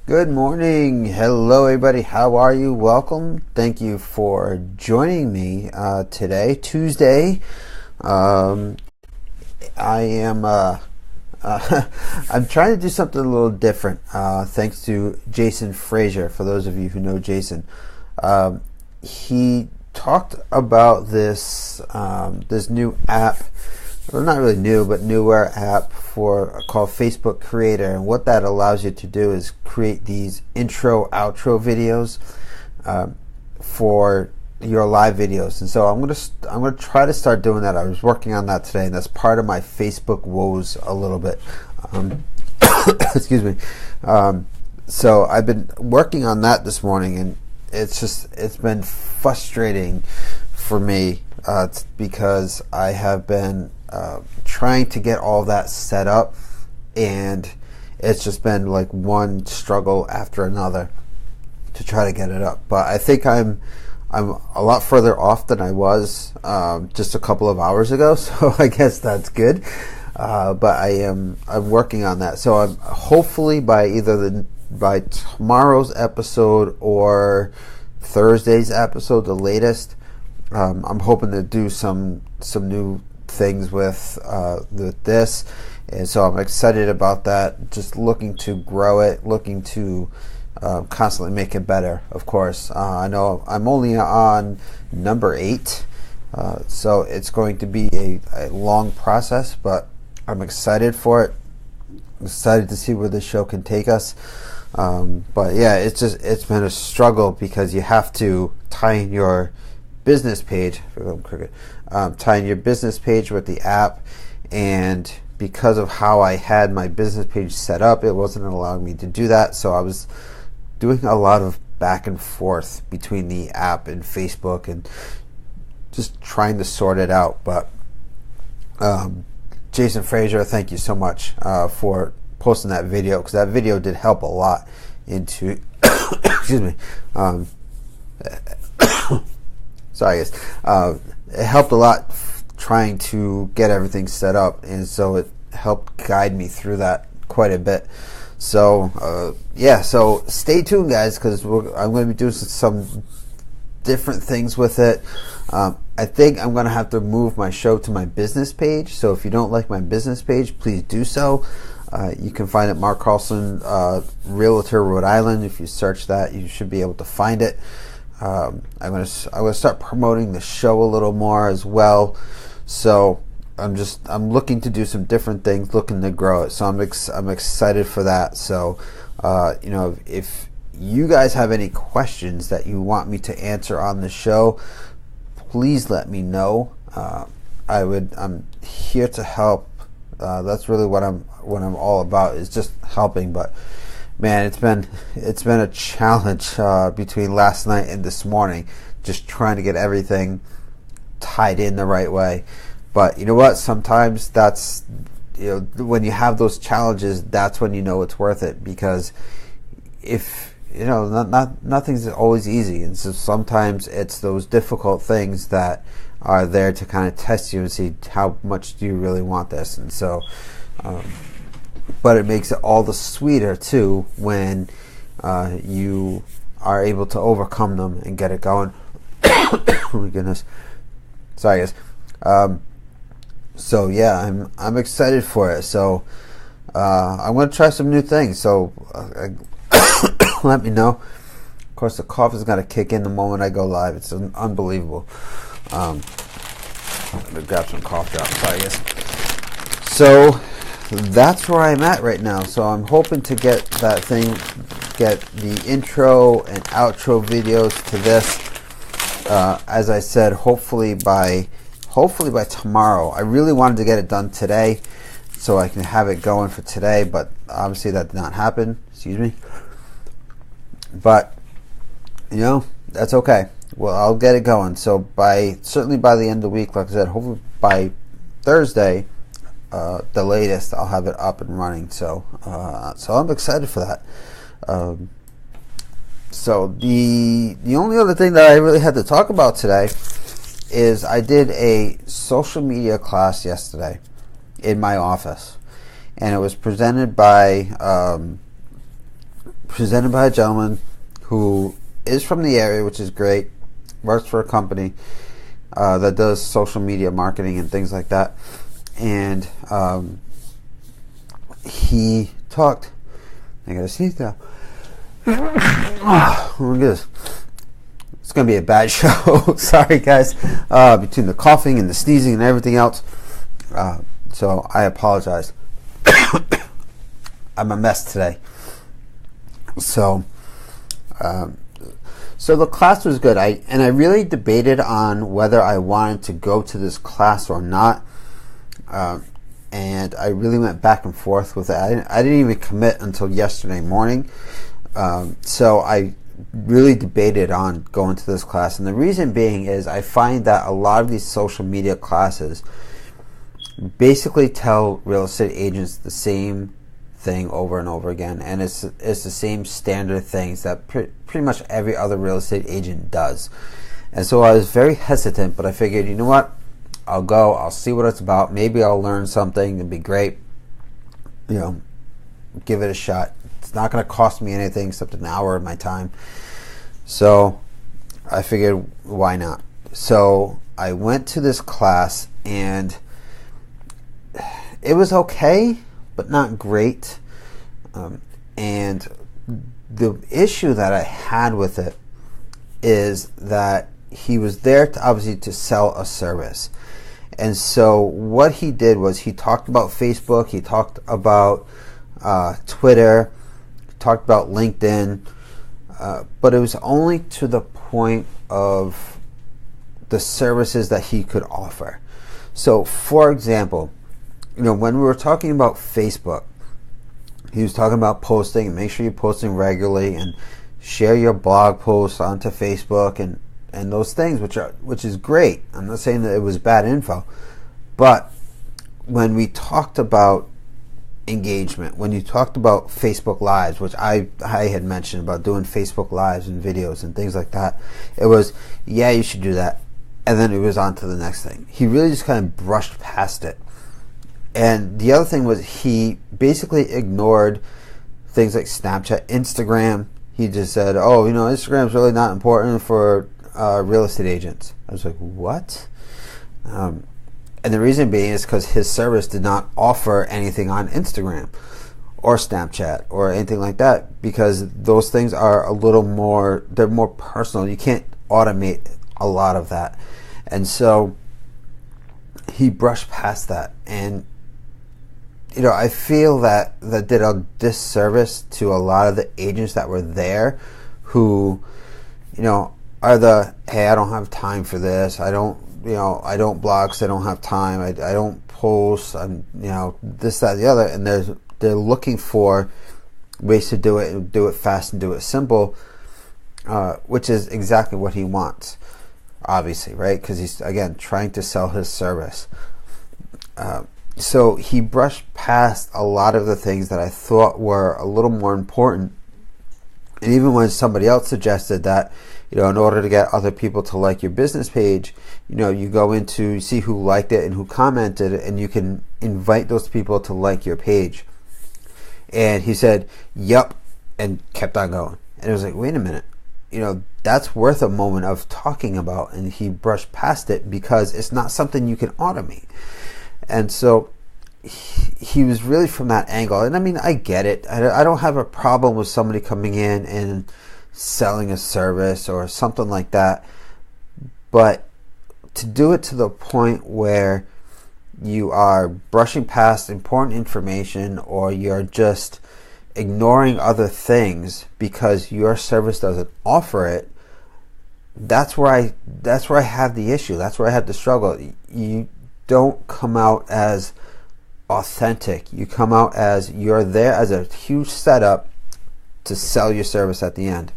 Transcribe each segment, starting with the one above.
Good morning. Hello, everybody. How are you? Welcome. Thank you for joining me today, Tuesday. I am I'm trying to do something a little different. Thanks to Jason Frazier. For those of you who know Jason, he talked about this new app. Well, not really new, but newer app called Facebook Creator, and what that allows you to do is create these intro, outro videos for your live videos. And so I'm gonna try to start doing that. I was working on that today, and that's part of my Facebook woes a little bit. Excuse me. So I've been working on that this morning, and it's been frustrating for me because I have been trying to get all that set up, and it's just been like one struggle after another to try to get it up. But I think I'm a lot further off than I was just a couple of hours ago, so I guess that's good. But I'm working on that. So I'm hopefully by tomorrow's episode or Thursday's episode, the latest. I'm hoping to do some new things with this, and so I'm excited about that. Just looking to grow it, looking to constantly make it better. Of course, I know I'm only on number 8, so it's going to be a long process, but I'm excited for it. I'm excited to see where this show can take us. But yeah, it's been a struggle because you have to tie in your business page, tying your business page with the app, and because of how I had my business page set up, it wasn't allowing me to do that. So I was doing a lot of back and forth between the app and Facebook and just trying to sort it out. But Jason Frazier, thank you so much for posting that video, because that video did help a lot into excuse me, sorry guys, it helped a lot trying to get everything set up, and so it helped guide me through that quite a bit. So yeah, so stay tuned, guys, because I'm going to be doing some different things with it. I think I'm going to have to move my show to my business page, so if you don't like my business page, please do so. You can find it Marc Carlson, Realtor, Rhode Island. If you search that, you should be able to find it. I'm gonna start promoting the show a little more as well. So I'm looking to do some different things, looking to grow it. So I'm excited for that. So if you guys have any questions that you want me to answer on the show, please let me know. I'm here to help. That's really what I'm all about, is just helping. But man, it's been a challenge between last night and this morning, just trying to get everything tied in the right way. But you know what? Sometimes that's, when you have those challenges, that's when you know it's worth it, because if nothing's always easy, and so sometimes it's those difficult things that are there to kind of test you and see how much do you really want this. And so but it makes it all the sweeter too when you are able to overcome them and get it going. Oh my goodness, sorry guys. So yeah, I'm excited for it. So I'm going to try some new things, so let me know. Of course, the cough is going to kick in the moment I go live. It's unbelievable. I'm going to grab some cough drops. Sorry guys. So that's where I'm at right now. So I'm hoping to get the intro and outro videos to this. As I said, hopefully by tomorrow. I really wanted to get it done today so I can have it going for today, but obviously that did not happen. Excuse me. But that's okay. Well, I'll get it going. So certainly by the end of the week, like I said, hopefully by Thursday, the latest, I'll have it up and running. So I'm excited for that. So the only other thing that I really had to talk about today is I did a social media class yesterday in my office, and it was presented by presented by a gentleman who is from the area, which is great, works for a company that does social media marketing and things like that. And he talked. I gotta sneeze now. Oh my goodness. It's gonna be a bad show. Sorry, guys. Between the coughing and the sneezing and everything else. So I apologize. I'm a mess today. So the class was good. I really debated on whether I wanted to go to this class or not. And I really went back and forth with it. I didn't even commit until yesterday morning. So I really debated on going to this class. And the reason being is I find that a lot of these social media classes basically tell real estate agents the same thing over and over again. And it's the same standard things that pretty much every other real estate agent does. And so I was very hesitant, but I figured, you know what? I'll go. I'll see what it's about. Maybe I'll learn something. It'd be great. You know, give it a shot. It's not going to cost me anything except an hour of my time. So I figured, why not? So I went to this class, and it was okay, but not great. And the issue that I had with it is that he was there to obviously to sell a service. And so what he did was he talked about Facebook, he talked about Twitter, he talked about LinkedIn, but it was only to the point of the services that he could offer. So for example, you know, when we were talking about Facebook, he was talking about posting and make sure you're posting regularly and share your blog posts onto Facebook and those things, which is great. I'm not saying that it was bad info, but when we talked about engagement, when you talked about Facebook Lives, which I had mentioned about doing Facebook Lives and videos and things like that, it was, yeah, you should do that, and then it was on to the next thing. He really just kind of brushed past it. And the other thing was he basically ignored things like Snapchat, Instagram. He just said, oh, you know, Instagram's really not important for real estate agents. I was like, what? And the reason being is because his service did not offer anything on Instagram or Snapchat or anything like that, because those things are a little more, they're more personal. You can't automate a lot of that. And so he brushed past that. And you know, I feel that did a disservice to a lot of the agents that were there who, you know, are hey, I don't have time for this. I don't blog because I don't have time. I don't post. I'm, you know, this, that, the other. And they're looking for ways to do it and do it fast and do it simple, which is exactly what he wants, obviously, right? Because he's, again, trying to sell his service. So he brushed past a lot of the things that I thought were a little more important. And even when somebody else suggested that, you know, in order to get other people to like your business page, you know, you go into see who liked it and who commented, and you can invite those people to like your page. And he said, "Yup," and kept on going. And it was like, wait a minute, you know, that's worth a moment of talking about. And he brushed past it because it's not something you can automate. And so he was really from that angle. And I mean, I get it. I don't have a problem with somebody coming in and selling a service or something like that. But to do it to the point where you are brushing past important information, or you're just ignoring other things because your service doesn't offer it, that's where I have the issue. That's where I have the struggle. You don't come out as authentic. You come out as you're there as a huge setup to sell your service at the end.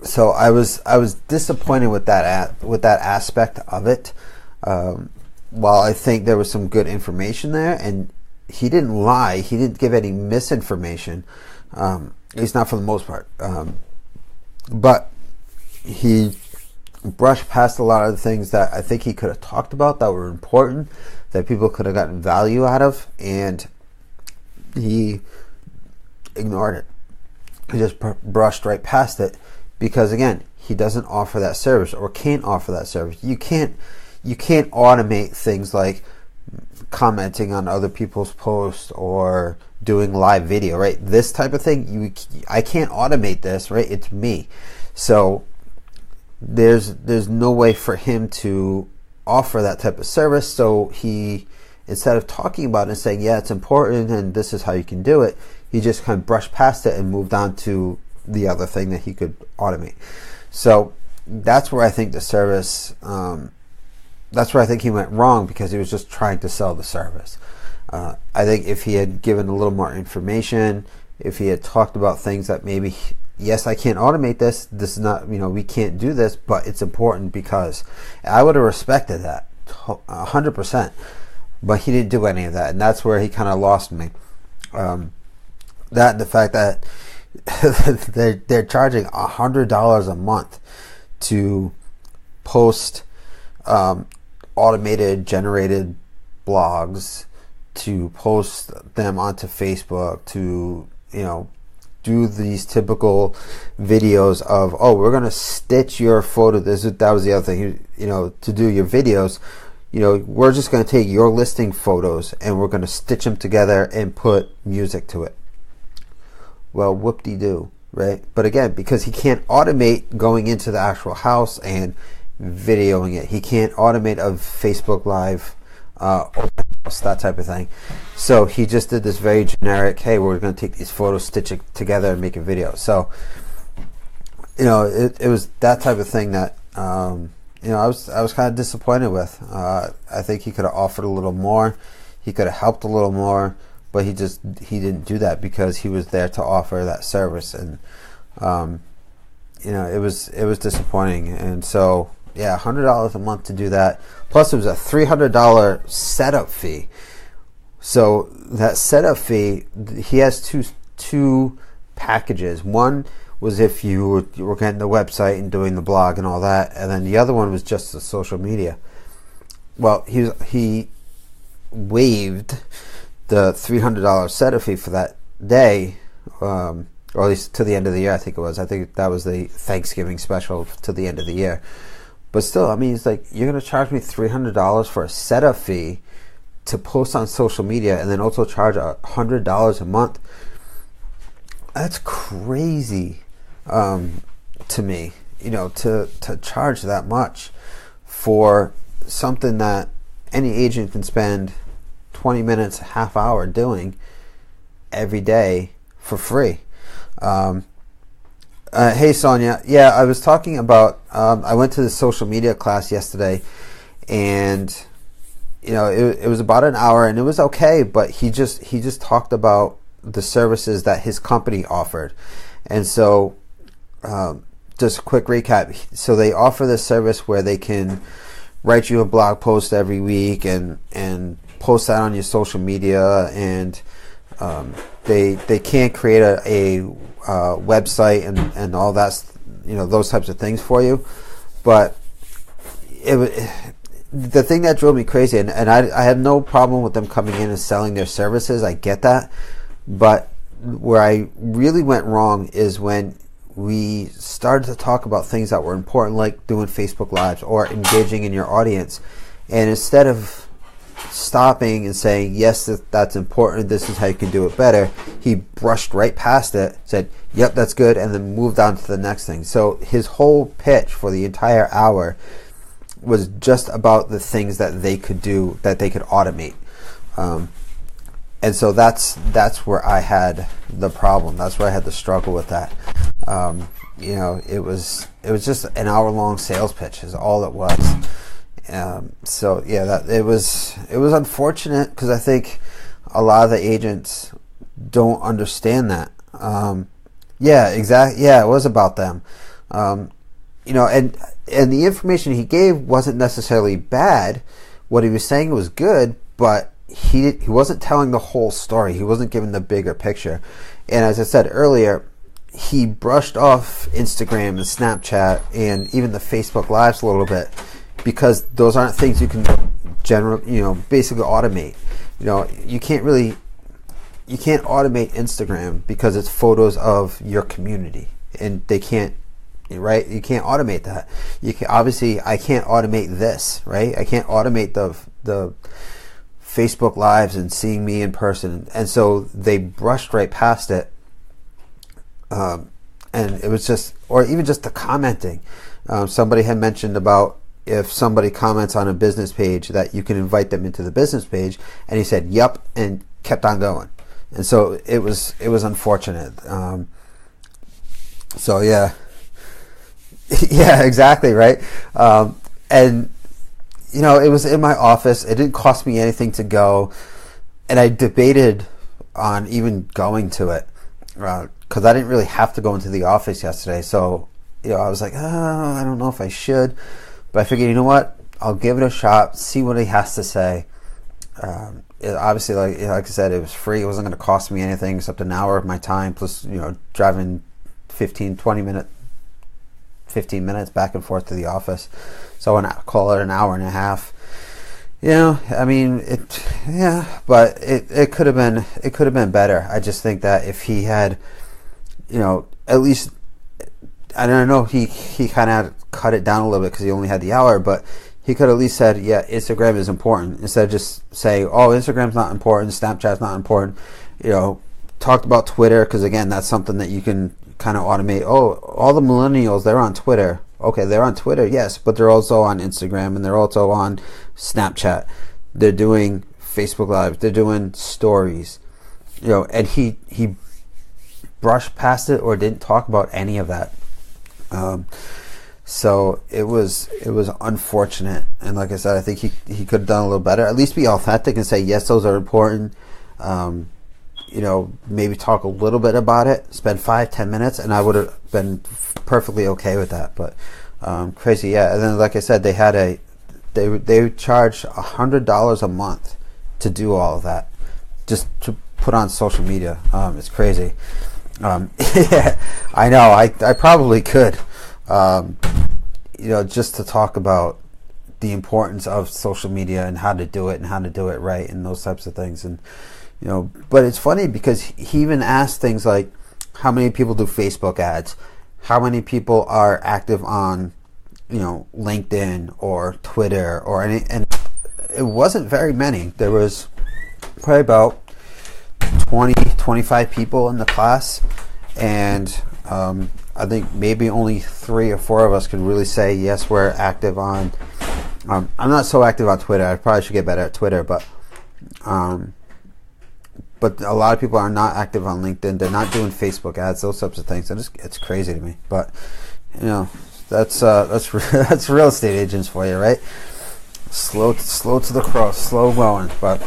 So I was disappointed with that aspect of it. While I think there was some good information there, and he didn't lie, he didn't give any misinformation, at least not for the most part. But he brushed past a lot of the things that I think he could have talked about that were important, that people could have gotten value out of, and he ignored it. he just brushed right past it because, again, he doesn't offer that service or can't offer that service. You can't automate things like commenting on other people's posts or doing live video, right? This type of thing, I can't automate this, right? It's me. So there's no way for him to offer that type of service. So he, instead of talking about it and saying, yeah, it's important and this is how you can do it, he just kind of brushed past it and moved on to the other thing that he could automate. So that's where I think the service, that's where I think he went wrong, because he was just trying to sell the service. I think if he had given a little more information, if he had talked about things that maybe, yes, I can't automate this, this is not, we can't do this, but it's important because, I would have respected that 100%. But he didn't do any of that, and that's where he kind of lost me. That and the fact that they're charging $100 a month to post automated generated blogs, to post them onto Facebook, to do these typical videos of, oh, we're gonna stitch your photo. That was the other thing, to do your videos. We're just gonna take your listing photos and we're gonna stitch them together and put music to it. Well, whoop-de-doo, right? But again, because he can't automate going into the actual house and videoing it, he can't automate a Facebook Live, that type of thing. So he just did this very generic, hey, we're going to take these photos, stitch it together, and make a video. So, it was that type of thing that, I was kind of disappointed with. I think he could have offered a little more. He could have helped a little more, but he didn't do that because he was there to offer that service. And, it was disappointing. And so, yeah, $100 a month to do that. Plus, it was a $300 setup fee. So that setup fee, he has two packages. One was if you were getting the website and doing the blog and all that, and then the other one was just the social media. Well, he waived the $300 setup fee for that day, or at least to the end of the year. I think it was. I think that was the Thanksgiving special to the end of the year. But still, it's like, you're going to charge me $300 for a setup fee to post on social media, and then also charge $100 a month. That's crazy to me, to charge that much for something that any agent can spend 20 minutes, half hour doing every day for free. Hey Sonia, yeah, I was talking about, I went to the social media class yesterday, and it was about an hour, and it was okay, but he just talked about the services that his company offered. And so just a quick recap. So they offer this service where they can write you a blog post every week and post that on your social media, and they can't create a website and all that, those types of things for you. But the thing that drove me crazy, and I have no problem with them coming in and selling their services, I get that, but where I really went wrong is when we started to talk about things that were important, like doing Facebook Lives or engaging in your audience, and instead of stopping and saying, yes, that's important, this is how you can do it better, he brushed right past it, said, yep, that's good, and then moved on to the next thing. So his whole pitch for the entire hour was just about the things that they could do, that they could automate. And so that's where I had the problem. That's where I had the struggle with that. It was just an hour-long sales pitch is all it was. So yeah, it was unfortunate, because I think a lot of the agents don't understand that. Yeah, exactly. Yeah, it was about them. And the information he gave wasn't necessarily bad. What he was saying was good, but he wasn't telling the whole story. He wasn't giving the bigger picture. And as I said earlier, he brushed off Instagram and Snapchat and even the Facebook Lives a little bit, because those aren't things you can basically automate. You can't really you can't automate Instagram because it's photos of your community, and they can't, right? You can't automate that. You can, obviously, I can't automate this, right? I can't automate the Facebook lives and seeing me in person, and so they brushed right past it. And it was just, or even just the commenting. Somebody had mentioned about if somebody comments on a business page that you can invite them into the business page, and he said, "Yep," and kept on going. And so it was unfortunate. So yeah, yeah, exactly, right. And you know, it was in my office. It didn't cost me anything to go, and I debated on even going to it because I didn't really have to go into the office yesterday. So you know, I was like, oh, I don't know if I should, but I figured, you know what, I'll give it a shot, see what he has to say. Obviously, like I said, it was free. It wasn't going to cost me anything except an hour of my time, plus, you know, driving 15 minutes back and forth to the office. So I call it an hour and a half. You know, I mean, but it could have been better. I just think that if he had, you know, at least, I don't know, he kind of cut it down a little bit because he only had the hour, but he could at least said, yeah, Instagram is important, instead of just say, oh, Instagram's not important, Snapchat's not important. You know, talked about Twitter, because again, that's something that you can kind of automate. Oh, all the millennials, they're on Twitter. Okay, they're on Twitter, yes, but they're also on Instagram, and they're also on Snapchat. They're doing Facebook Live. They're doing stories. You know, and he brushed past it or didn't talk about any of that. So it was unfortunate, and like I said, I think he could have done a little better. At least be authentic and say, yes, those are important. You know, maybe talk a little bit about it, spend 5-10 minutes, and I would have been perfectly okay with that. But crazy, yeah. And then, like I said, they charge $100 a month to do all of that, just to put on social media. It's crazy. Yeah, I know. I probably could. You know, just to talk about the importance of social media and how to do it and how to do it right and those types of things. And you know, but it's funny because he even asked things like, how many people do Facebook ads? How many people are active on, you know, LinkedIn or Twitter or any? And it wasn't very many. There was probably about 20-25 people in the class, and I think maybe only 3 or 4 of us could really say, yes, we're active on. I'm not so active on Twitter. I probably should get better at Twitter, but a lot of people are not active on LinkedIn. They're not doing Facebook ads, those types of things. And it's crazy to me. But you know, that's real estate agents for you, right? Slow to the cross, slow going. But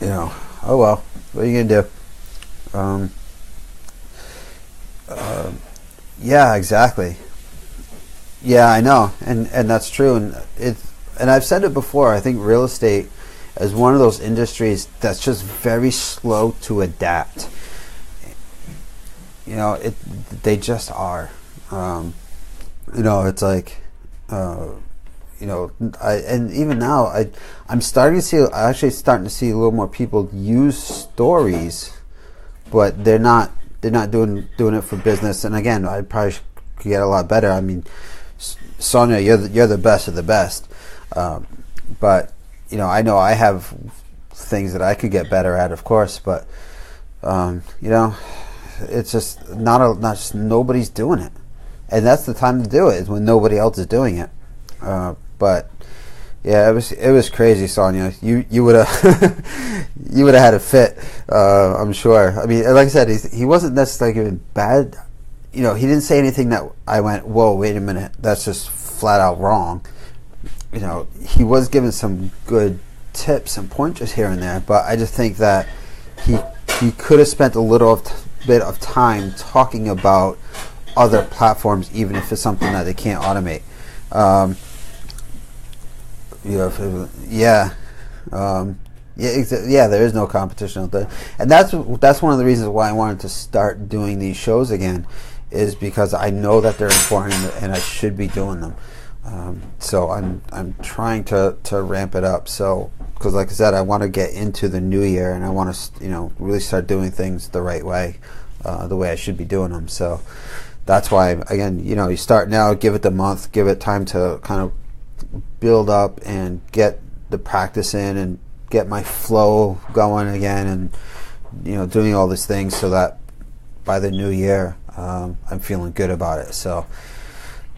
you know, oh well. What are you gonna do? Yeah, exactly. Yeah, I know, and that's true, and I've said it before. I think real estate is one of those industries that's just very slow to adapt. You know, they just are. You know, it's like, you know, and even now, I'm starting to see a little more people use stories, but they're not doing it for business. And again, I probably could get a lot better. I mean, Sonia, you're the best of the best. But you know I have things that I could get better at, of course. But you know, it's just nobody's doing it, and that's the time to do it, is when nobody else is doing it. But yeah, it was crazy, Sonia. You would have you would have had a fit, I'm sure. I mean, like I said, he wasn't necessarily giving bad. You know, he didn't say anything that I went, whoa, wait a minute, that's just flat out wrong. You know, he was giving some good tips and pointers here and there, but I just think that he could have spent a little bit of time talking about other platforms, even if it's something that they can't automate. You know, yeah, there is no competition out there, and that's one of the reasons why I wanted to start doing these shows again, is because I know that they're important and I should be doing them. So I'm trying to ramp it up. So because like I said, I want to get into the new year, and I want to really start doing things the right way, the way I should be doing them. So that's why, again, you start now, give it the month, give it time to kind of build up and get the practice in and get my flow going again, and doing all these things so that by the new year I'm feeling good about it. So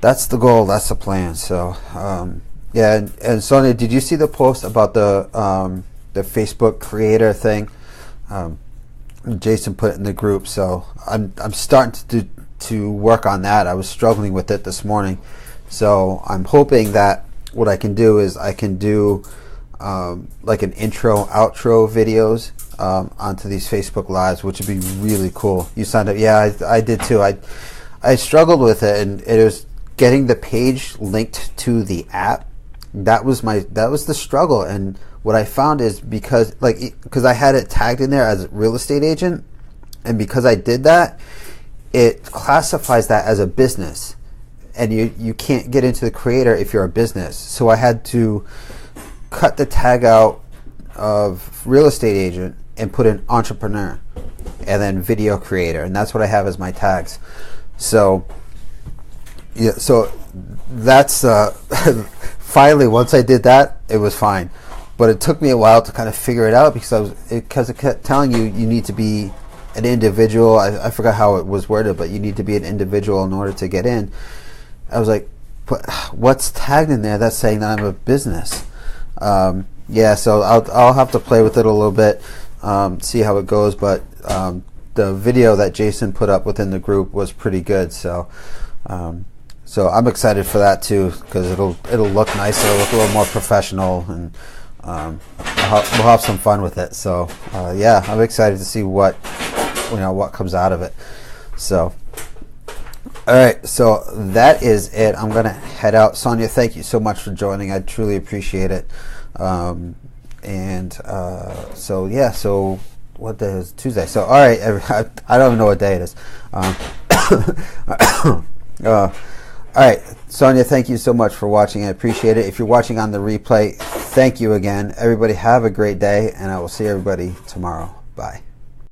that's the goal, that's the plan. So yeah, and Sonia, did you see the post about the Facebook creator thing? Jason put it in the group, so I'm starting to work on that. I was struggling with it this morning, so I'm hoping that what I can do is I can do like an intro outro videos onto these Facebook lives, which would be really cool. You signed up? Yeah, I did too. I struggled with it, and it was getting the page linked to the app. That was the struggle. And what I found is because I had it tagged in there as real estate agent, and because I did that, it classifies that as a business, and you can't get into the creator if you're a business. So I had to cut the tag out of real estate agent and put in entrepreneur, and then video creator, and that's what I have as my tags. So yeah, so that's finally, once I did that, it was fine. But it took me a while to kind of figure it out, because it kept telling you need to be an individual. I forgot how it was worded, but you need to be an individual in order to get in. I was like, but what's tagged in there that's saying that I'm a business? Yeah, so I'll have to play with it a little bit, see how it goes. But the video that Jason put up within the group was pretty good. So so I'm excited for that too, because it'll look nice. It'll look a little more professional, and we'll have some fun with it. So yeah, I'm excited to see what comes out of it. So all right, so that is it. I'm gonna head out. Sonia, thank you so much for joining. I truly appreciate it. So yeah, so what day is Tuesday? So all right, I don't even know what day it is. All right, Sonia, thank you so much for watching. I appreciate it. If you're watching on the replay, thank you again. Everybody have a great day, and I will see everybody tomorrow. Bye.